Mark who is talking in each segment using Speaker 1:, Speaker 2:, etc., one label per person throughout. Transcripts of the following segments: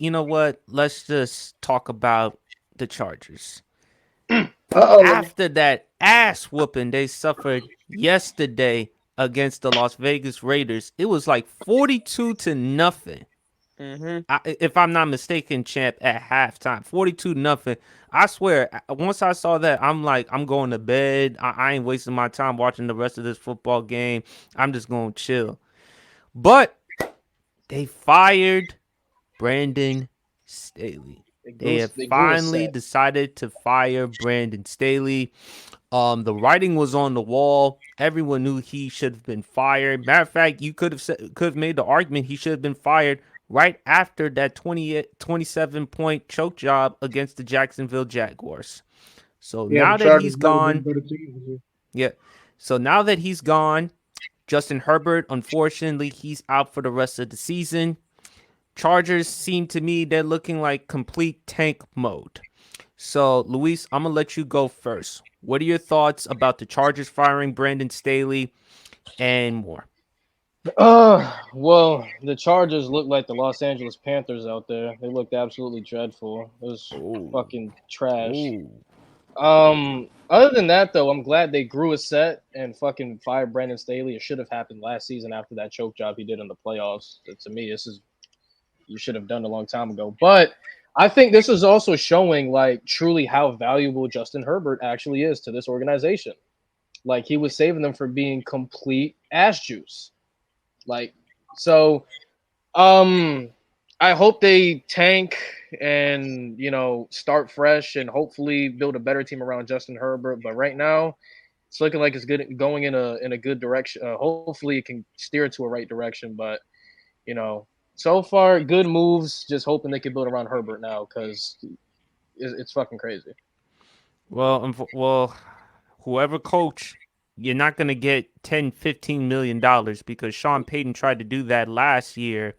Speaker 1: you know what? Let's just talk about the Chargers.
Speaker 2: Uh-oh.
Speaker 1: After that ass whooping they suffered yesterday against the Las Vegas Raiders, it was like 42 to nothing.
Speaker 3: Mm-hmm.
Speaker 1: If I'm not mistaken, champ, at halftime, 42 nothing. I swear, once I saw that, I'm like, I'm going to bed. I ain't wasting my time watching the rest of this football game. I'm just going to chill. But they fired Brandon Staley. They have
Speaker 2: They grew a
Speaker 1: finally
Speaker 2: set.
Speaker 1: decided to fire Brandon Staley. The writing was on the wall. Everyone knew he should have been fired. Matter of fact, you could have made the argument he should have been fired right after that 27 point choke job against the Jacksonville Jaguars. So
Speaker 2: Yeah, the
Speaker 1: now that he's
Speaker 2: Chargers never been
Speaker 1: gone,
Speaker 2: better team.
Speaker 1: yeah. So now that he's gone, Justin Herbert, unfortunately, he's out for the rest of the season. Chargers seem to me they're looking like complete tank mode. So, Luis, I'm gonna let you go first. What are your thoughts about the Chargers firing Brandon Staley and more?
Speaker 3: Well, the Chargers look like the Los Angeles Panthers out there. They looked absolutely dreadful. It was
Speaker 1: Oh,
Speaker 3: fucking trash.
Speaker 1: oh,
Speaker 3: Other than that, though, I'm glad they grew a set and fucking fired Brandon Staley. It should have happened last season after that choke job he did in the playoffs. To me, this is you should have done a long time ago. But I think this is also showing like truly how valuable Justin Herbert actually is to this organization. Like he was saving them from being complete ass juice. Like so, um, I hope they tank and start fresh and hopefully build a better team around Justin Herbert. But right now, it's looking like it's good going in a good direction. Hopefully, it can steer to a right direction. But you know, so far, good moves. Just hoping they can build around Herbert now because it's fucking crazy.
Speaker 1: well, whoever coach, you're not gonna get 10, $15 million because Sean Payton tried to do that last year,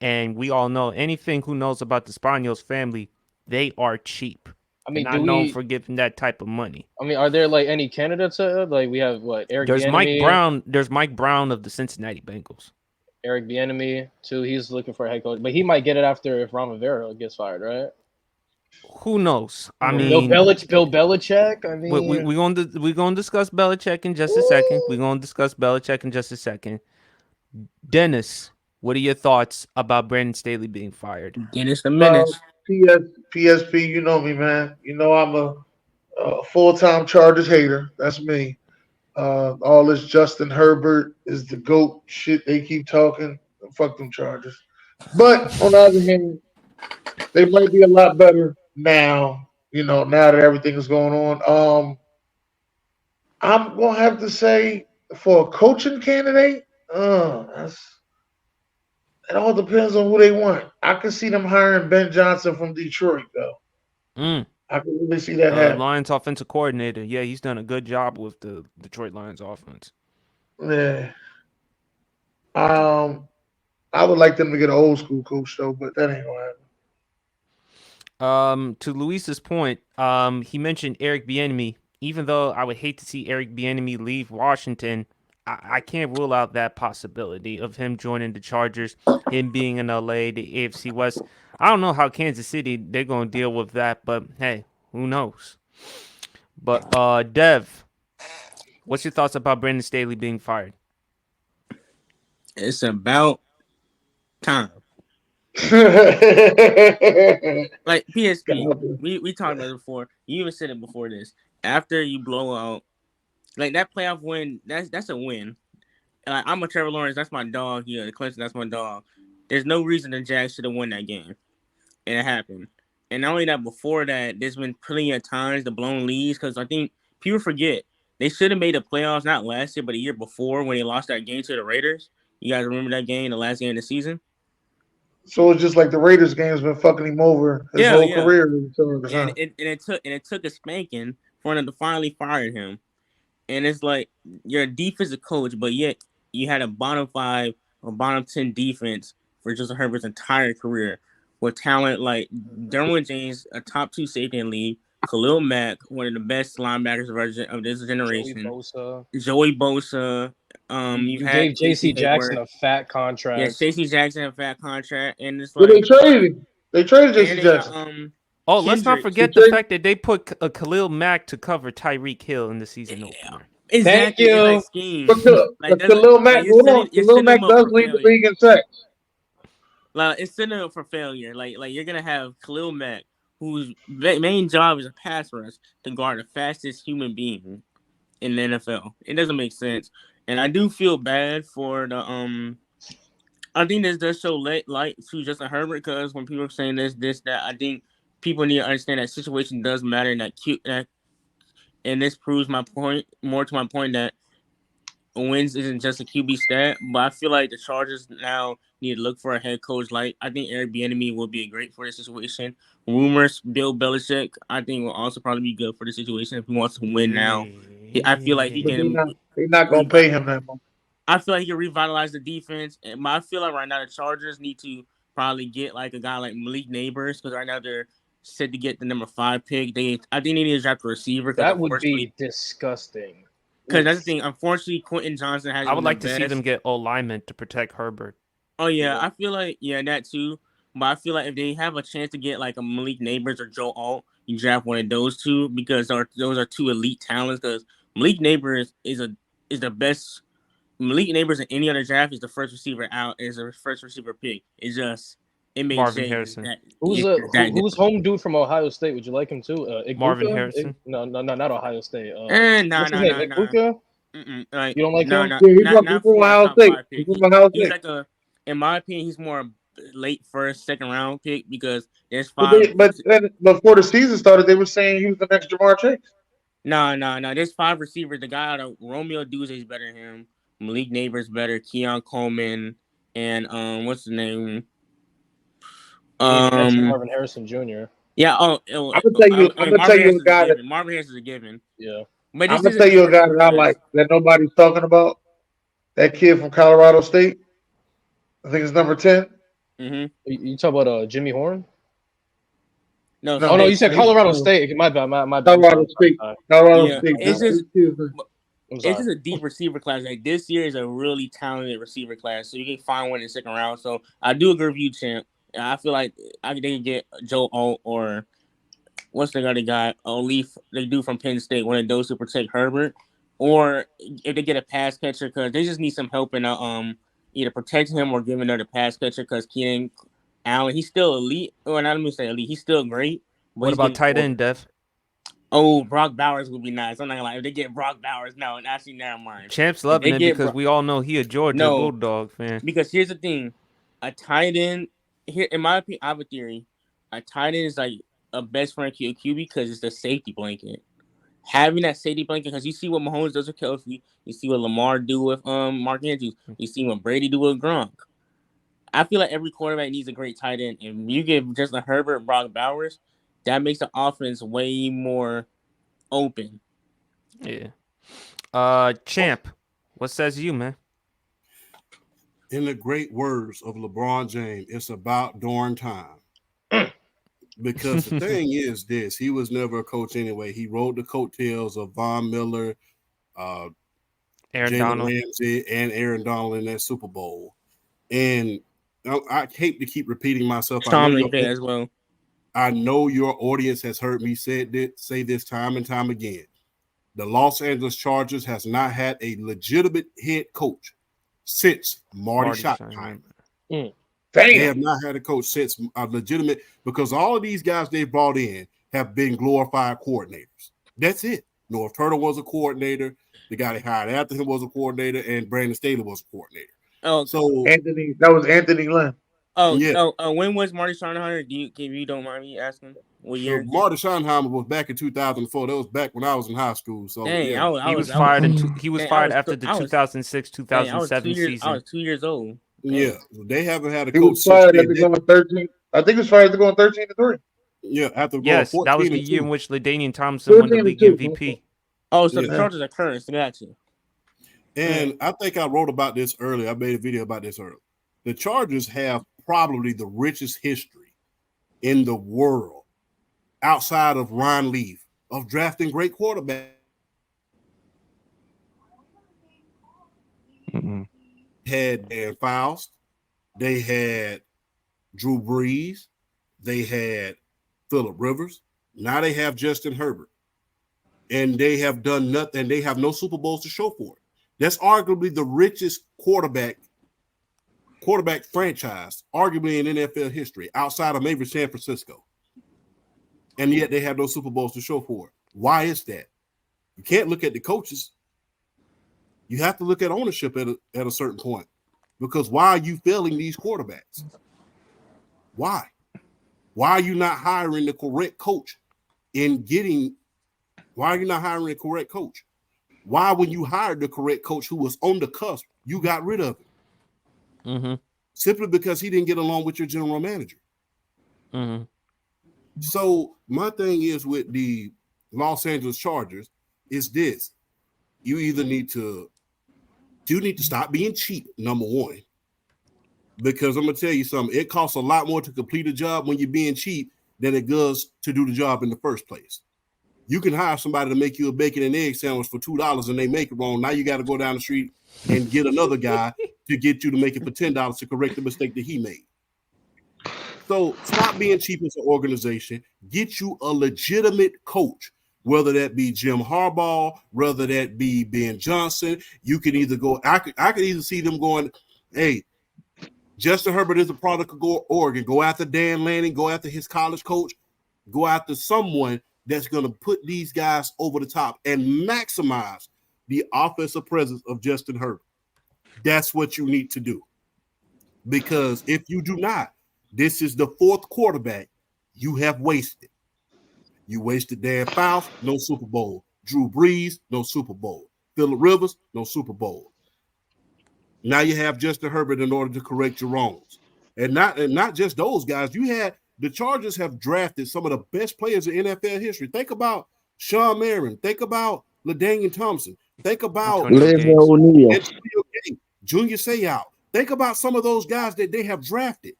Speaker 1: and we all know anything who knows about the Spanos family, they are cheap.
Speaker 3: I
Speaker 1: They're
Speaker 3: mean,
Speaker 1: not known for giving that type of money.
Speaker 3: are there like any candidates? Like we have what Eric
Speaker 1: There's Mike
Speaker 3: Bieniemy.
Speaker 1: Brown. There's Mike Brown of the Cincinnati Bengals.
Speaker 3: Eric Bieniemy too. He's looking for a head coach, but he might get it after if Ron Rivera gets fired, right?
Speaker 1: Who knows? I
Speaker 2: Yeah.
Speaker 1: mean,
Speaker 3: Bill Belichick. I
Speaker 1: we
Speaker 3: mean,
Speaker 1: we gonna discuss Belichick in just a second. We're gonna discuss Belichick in just a second. Dennis, what are your thoughts about Brandon Staley being fired?
Speaker 3: Dennis the
Speaker 2: Well,
Speaker 3: Menace.
Speaker 2: PSP, you know me, man. You know I'm a full-time Chargers hater. That's me. All this Justin Herbert is the GOAT shit they keep talking. Fuck them Chargers. But on the other hand, they might be a lot better now. Now that everything is going on. I'm gonna have to say for a coaching candidate, it all depends on who they want. I can see them hiring Ben Johnson from Detroit, though.
Speaker 1: Mm,
Speaker 2: I can really see that happen.
Speaker 1: Lions offensive coordinator. Yeah, he's done a good job with the Detroit Lions offense.
Speaker 2: Yeah. Um, I would like them to get an old school coach though, but that ain't gonna happen.
Speaker 1: To Luis's point, he mentioned Eric Bieniemy. Even though I would hate to see Eric Bieniemy leave Washington, I can't rule out that possibility of him joining the Chargers, him being in LA, the AFC West. I don't know how Kansas City they're gonna deal with that, but hey, who knows? But Dev, what's your thoughts about Brandon Staley being fired?
Speaker 3: It's about time. Like PSP, we talked about it before. You even said it before this. After you blow out like that playoff win, that's a win. Like I'm a Trevor Lawrence, that's my dog. Yeah, the Clemson, that's my dog. There's no reason the Jags should have won that game, and it happened. And not only that, before that, there's been plenty of times the blown leads because I think people forget they should have made the playoffs not last year but a year before when they lost that game to the Raiders. You guys remember that game, the last game of the season?
Speaker 2: So it's just like the Raiders game's been fucking him over his
Speaker 3: Yeah,
Speaker 2: whole
Speaker 3: yeah.
Speaker 2: career.
Speaker 3: And
Speaker 2: Huh?
Speaker 3: it took a spanking for them to finally fire him. And it's like you're a defensive coach, but yet you had a bottom five or bottom 10 defense for Justin Herbert's entire career with talent like Derwin James, a top two safety in the league, Khalil Mack, one of the best linebackers of this
Speaker 4: Joey
Speaker 3: generation,
Speaker 4: Bosa.
Speaker 3: Joey Bosa. You've
Speaker 4: You
Speaker 3: had
Speaker 4: gave
Speaker 3: Casey
Speaker 4: J.C. Jackson
Speaker 3: Hayward.
Speaker 4: a fat
Speaker 3: Yeah,
Speaker 4: contract.
Speaker 3: Stacey Jackson a fat contract, and it's
Speaker 2: But they
Speaker 3: like
Speaker 2: traded him. They traded
Speaker 4: And
Speaker 2: J.C.
Speaker 4: they got
Speaker 2: Jackson.
Speaker 1: Oh, let's not
Speaker 4: Kendricks.
Speaker 1: forget
Speaker 2: They
Speaker 1: the
Speaker 2: traded-
Speaker 1: fact that they put Khalil Mack to cover Tyreek Hill in the season opener.
Speaker 4: Exactly. It's like scheme. Like
Speaker 2: But Khalil Mack,
Speaker 4: you're
Speaker 2: hold on.
Speaker 4: you're
Speaker 2: Khalil
Speaker 4: setting
Speaker 2: Mack
Speaker 4: them up
Speaker 2: does
Speaker 4: for
Speaker 2: lead the
Speaker 4: failure.
Speaker 2: league in sacks.
Speaker 4: Like it's setting them up for failure. Like you're gonna have Khalil Mack, whose main job is a pass rush, to guard the fastest human being in the NFL. It doesn't make sense. And I do feel bad for the I think this does show light to Justin Herbert, because when people are saying this, that, I think people need to understand that situation does matter, and and this proves my point, more to my point, that wins isn't just a QB stat. But I feel like the Chargers now need to look for a head coach. Like, I think Eric Bieniemy will be great for this situation. Rumors, Bill Belichick, I think will also probably be good for the situation if he wants to win now. I feel like he
Speaker 2: But
Speaker 4: can.
Speaker 2: they're not going to pay him that much.
Speaker 4: I feel like he can revitalize the defense. And I feel like right now the Chargers need to probably get like a guy like Malik Neighbors, because right now they're set to get the number 5 pick. I think they need to draft a receiver,
Speaker 3: That would be disgusting.
Speaker 4: because that's the thing. Unfortunately, Quentin Johnson has.
Speaker 1: I would like to see them get O linemen to protect Herbert.
Speaker 4: Oh yeah, I feel like that too. But I feel like if they have a chance to get like a Malik Neighbors or Joe Alt, you draft one of those two, because those are two elite talents. Because Malik Neighbors is the best. Malik Neighbors in any other draft is the first receiver out, is the first receiver pick. It's just it makes
Speaker 1: Marvin
Speaker 4: sense
Speaker 1: Harrison.
Speaker 3: Who's home dude from Ohio State? Would you like him too?
Speaker 1: Marvin Harrison.
Speaker 3: No, not Ohio State.
Speaker 4: Nah.
Speaker 3: Igbuka?
Speaker 4: Like,
Speaker 3: You don't like him?
Speaker 2: Yeah, he's from Ohio State. He's from Ohio
Speaker 4: He's
Speaker 2: State.
Speaker 4: like in my opinion, he's more a late first, second round pick, because there's 5.
Speaker 2: But before the season started, they were saying he was the next Jamar Chase.
Speaker 4: No. There's 5 receivers. The guy out of Romeo Duse is better than him. Malik Neighbors better. Keon Coleman and what's the name?
Speaker 3: Marvin Harrison Jr.
Speaker 4: Yeah.
Speaker 2: I'm gonna tell you a guy.
Speaker 4: Marvin Harrison's a given.
Speaker 3: Yeah.
Speaker 4: But
Speaker 2: I'm gonna tell you a guy that I like that nobody's talking about. That kid from Colorado State. I think it's number 10.
Speaker 4: Mm-hmm.
Speaker 3: You talk about Jimmy Horn?
Speaker 4: No.
Speaker 3: Oh no, you said Colorado State. My bad.
Speaker 2: Colorado State. Colorado
Speaker 4: Yeah.
Speaker 2: State.
Speaker 4: It's just a deep receiver class. Like, this year is a really talented receiver class, so you can find one in the second round. So I do agree with you, Champ. I feel like they can get Joe Alt, or what's the other guy? Leaf. They do from Penn State, one of those to protect Herbert, or if they get a pass catcher, because they just need some help in either protect him or give another pass catcher, because Keenan Allen, he's still elite. Or not, let me say elite. He's still great.
Speaker 1: What about tight end, Dev?
Speaker 4: Oh, Brock Bowers would be nice. I'm not gonna lie. If they get Brock Bowers, no, actually, never mind.
Speaker 1: Champ's loving it because we all know he a Georgia Bulldog fan.
Speaker 4: Because here's the thing, a tight end here, in my opinion, I have a theory. A tight end is like a best friend QB because it's the safety blanket. Having that safety blanket, because you see what Mahomes does with Kelsey, you see what Lamar do with Mark Andrews, you see what Brady do with Gronk. I feel like every quarterback needs a great tight end. If you give Justin Herbert, Brock Bowers, that makes the offense way more open.
Speaker 1: Yeah. Champ, what says you, man?
Speaker 5: In the great words of LeBron James, it's about darn time. Because the thing is this, he was never a coach anyway. He rode the coattails of Von Miller,
Speaker 1: Aaron
Speaker 5: Jalen
Speaker 1: Donald,
Speaker 5: Ramsey, and Aaron Donald in that Super Bowl. And I hate to keep repeating myself.
Speaker 4: As well.
Speaker 5: I know your audience has heard me say this time and time again. The Los Angeles Chargers has not had a legitimate head coach since Marty Schottenheimer. They have not had a coach since a legitimate, because all of these guys they brought in have been glorified coordinators. That's it. North Turtle was a coordinator. The guy they hired after him was a coordinator, and Brandon Staley was a coordinator.
Speaker 4: Oh,
Speaker 5: so
Speaker 2: that was Anthony Lynn.
Speaker 4: Oh, yeah. When was Marty Schottenheimer? If you don't mind me asking, what year?
Speaker 5: So Marty Schottenheimer was back in 2004. That was back when I was in high school. So
Speaker 4: dang,
Speaker 5: yeah.
Speaker 1: He was fired after the 2006-2007 season.
Speaker 4: I was 2 years old.
Speaker 5: Yeah, they haven't had a
Speaker 2: coach.
Speaker 5: He
Speaker 2: was fired after going 13. I think he was fired after going 13-3.
Speaker 5: Yeah, after going
Speaker 1: yes,
Speaker 5: 14
Speaker 1: that was the year in which LaDainian Thompson won the league MVP.
Speaker 4: Oh, so the Chargers are cursed. Got you.
Speaker 5: And I think I wrote about this earlier. I made a video about this earlier. The Chargers have probably the richest history in the world outside of Ron Leaf of drafting great quarterbacks. Had Dan Faust, they had Drew Brees, They had Phillip Rivers. Now they have Justin Herbert. And they have done nothing. They have no Super Bowls to show for it. That's arguably the richest quarterback franchise, arguably in NFL history, outside of maybe San Francisco. And yet they have no Super Bowls to show for it. Why is that? You can't look at the coaches. You have to look at ownership at a certain point. Because why are you failing these quarterbacks? Why? Why are you not hiring the correct coach why are you not hiring a correct coach? Why, when you hired the correct coach who was on the cusp, you got rid of him?
Speaker 1: Mm-hmm.
Speaker 5: Simply because he didn't get along with your general manager.
Speaker 1: Mm-hmm.
Speaker 5: So my thing is with the Los Angeles Chargers is this. You need to stop being cheap, number one. Because I'm going to tell you something. It costs a lot more to complete a job when you're being cheap than it does to do the job in the first place. You can hire somebody to make you a bacon and egg sandwich for $2 and they make it wrong. Now you got to go down the street and get another guy to get you to make it for $10 to correct the mistake that he made. So stop being cheap as an organization. Get you a legitimate coach, whether that be Jim Harbaugh, whether that be Ben Johnson. You can either go, I could either see them going, hey, Justin Herbert is a product of Oregon. Go after Dan Lanning, go after his college coach, go after someone that's going to put these guys over the top and maximize the offensive presence of Justin Herbert. That's what you need to do. Because if you do not, this is the fourth quarterback you have wasted. You wasted Dan Fouts, no Super Bowl. Drew Brees, no Super Bowl. Phillip Rivers, no Super Bowl. Now you have Justin Herbert in order to correct your wrongs. And not just those guys. The Chargers have drafted some of the best players in NFL history. Think about Sean Marion. Think about LaDainian Thompson. Think about
Speaker 6: Leslie O'Neal,
Speaker 5: Junior Seau. Think about some of those guys that they have drafted.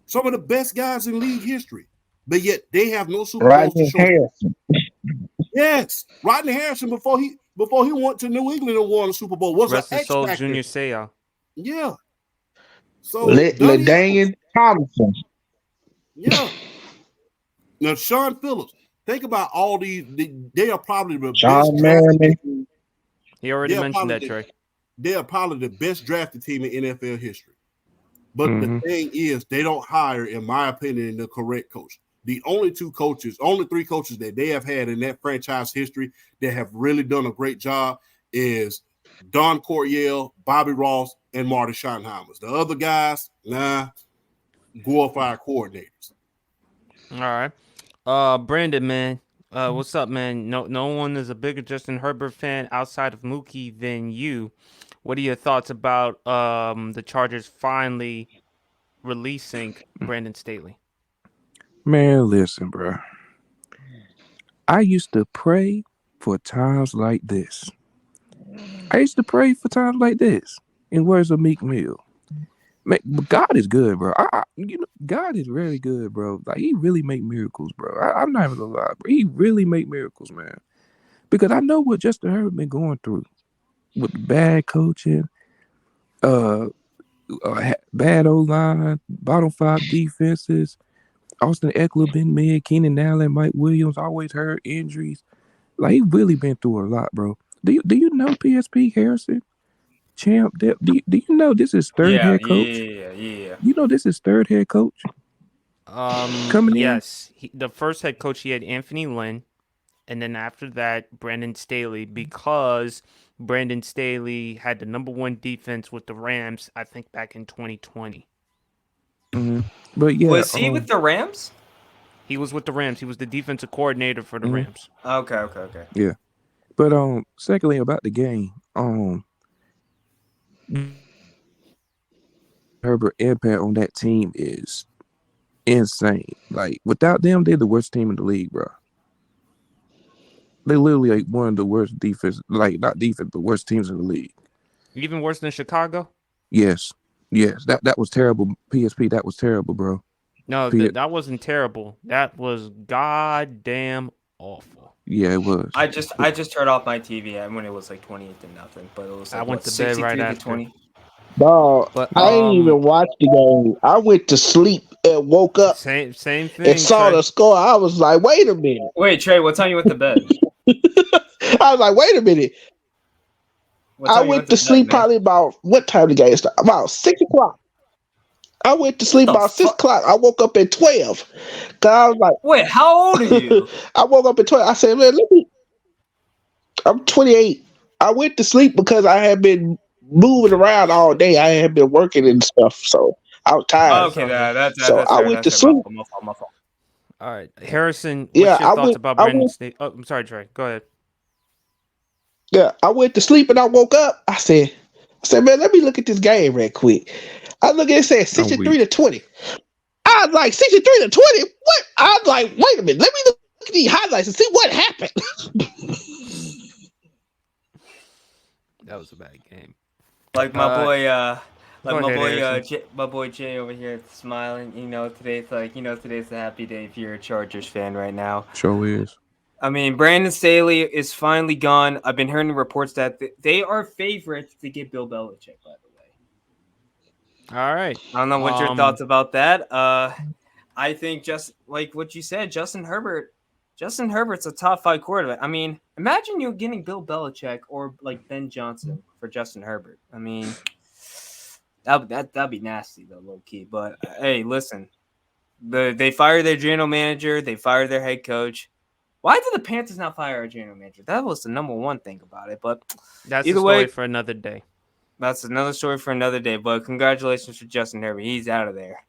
Speaker 5: Some of the best guys in league history. But yet they have no Super Bowls to show.
Speaker 6: Harrison.
Speaker 5: Yes. Rodney Harrison before he went to New England and won a Super Bowl was
Speaker 1: Rest
Speaker 5: an
Speaker 1: his soul,
Speaker 5: X-factor.
Speaker 1: Junior Seau.
Speaker 5: Yeah. So
Speaker 6: LaDainian Thompson.
Speaker 5: Yeah. Now, Sean Phillips, think about all these. They are probably the
Speaker 6: John
Speaker 5: best
Speaker 6: Merriman.
Speaker 1: He already mentioned that, Trey.
Speaker 5: They are probably the best drafted team in NFL history. But the thing is, they don't hire, in my opinion, the correct coach. The only three coaches that they have had in that franchise history that have really done a great job is Don Coryell, Bobby Ross, and Marty Schottenheimer. The other guys, glorified coordinators.
Speaker 1: All right. Brandon, man. What's up, man? No one is a bigger Justin Herbert fan outside of Mookie than you. What are your thoughts about the Chargers finally releasing Brandon Staley?
Speaker 7: Man, listen, bro. I used to pray for times like this. In words of Meek Mill. Man, but God is good, bro. God is really good, bro. Like, he really make miracles, bro. I'm not even gonna lie, bro. He really make miracles, man. Because I know what Justin Herbert been going through with bad coaching, bad O-line, bottom 5 defenses. Austin Eckler been mid, Keenan Allen, Mike Williams always hurt, injuries. Like, he really been through a lot, bro. Do you know PSP Harrison? Champ, do you know this is third head coach?
Speaker 8: Yeah.
Speaker 7: You know this is third head coach? Coming in?
Speaker 1: Yes. The first head coach, he had Anthony Lynn. And then after that, Brandon Staley, because Brandon Staley had the number 1 defense with the Rams, I think back in 2020.
Speaker 7: Mm-hmm. But yeah,
Speaker 8: Was he with the Rams?
Speaker 1: He was with the Rams. He was the defensive coordinator for the Rams.
Speaker 8: Okay.
Speaker 7: Yeah. But secondly, about the game, Herbert impact on that team is insane. Like, without them, they're the worst team in the league, bro. They literally like one of the worst defense, like not defense, but worst teams in the league.
Speaker 1: Even worse than Chicago?
Speaker 7: Yes. That was terrible. PSP, that was terrible, bro.
Speaker 1: No, that wasn't terrible. That was goddamn awful.
Speaker 7: Yeah, it was.
Speaker 8: I just turned off my TV when it was like 28-0, but it was like,
Speaker 1: I went to bed right after.
Speaker 8: 20.
Speaker 6: Dog,
Speaker 1: But,
Speaker 6: I ain't even watched the game. I went to sleep and woke up
Speaker 1: Same thing.
Speaker 6: and saw
Speaker 1: Trey.
Speaker 6: the score. I was like, wait a minute.
Speaker 8: Wait, Trey, what time you went to bed?
Speaker 6: I was like, wait a minute.
Speaker 8: What
Speaker 6: I
Speaker 8: time you
Speaker 6: went to sleep
Speaker 8: bed, man?
Speaker 6: probably about what time the game started? About 6 o'clock. I went to sleep
Speaker 8: The
Speaker 6: about 6
Speaker 8: fuck?
Speaker 6: o'clock. I woke up at 12. Cause I was like,
Speaker 8: Wait, how old are you?
Speaker 6: I woke up at 12. I said, man, I'm 28. I went to sleep because I had been moving around all day. I had been working and stuff, so I was tired.
Speaker 8: Okay, that's
Speaker 6: So I
Speaker 8: fair.
Speaker 6: went
Speaker 8: That's
Speaker 6: to
Speaker 8: fair.
Speaker 6: sleep.
Speaker 8: My fault.
Speaker 1: All right, Harrison. What's
Speaker 6: Yeah,
Speaker 1: your
Speaker 6: I
Speaker 1: thoughts
Speaker 6: went.
Speaker 1: about
Speaker 6: I
Speaker 1: Brandon
Speaker 6: went.
Speaker 1: Staley? Oh, I'm sorry, Trey. Go ahead.
Speaker 6: Yeah, I went to sleep and I woke up. I said, man, let me look at this game real quick. I look at it, it said 63-20. I was like, 63-20? What? I was like, wait a minute, let me look at these highlights and see what happened.
Speaker 1: That was a bad game.
Speaker 8: Like my boy,
Speaker 1: my
Speaker 8: boy Jay over here smiling. Today's a happy day if you're a Chargers fan right now.
Speaker 7: Sure is.
Speaker 8: I mean, Brandon Staley is finally gone. I've been hearing reports that they are favorites to get Bill Belichick, by the way.
Speaker 1: All right.
Speaker 8: I don't know what your thoughts about that. I think just like what you said, Justin Herbert's a top 5 quarterback. I mean, imagine you're getting Bill Belichick or like Ben Johnson for Justin Herbert. I mean, that'd be nasty though, low key. But hey, listen, they fired their general manager, they fired their head coach. Why did the Panthers not fire our general manager? That was the number one thing about it. But
Speaker 1: that's
Speaker 8: either
Speaker 1: a story
Speaker 8: way,
Speaker 1: for another day.
Speaker 8: That's another story for another day. But congratulations to Justin Herbert. He's out of there.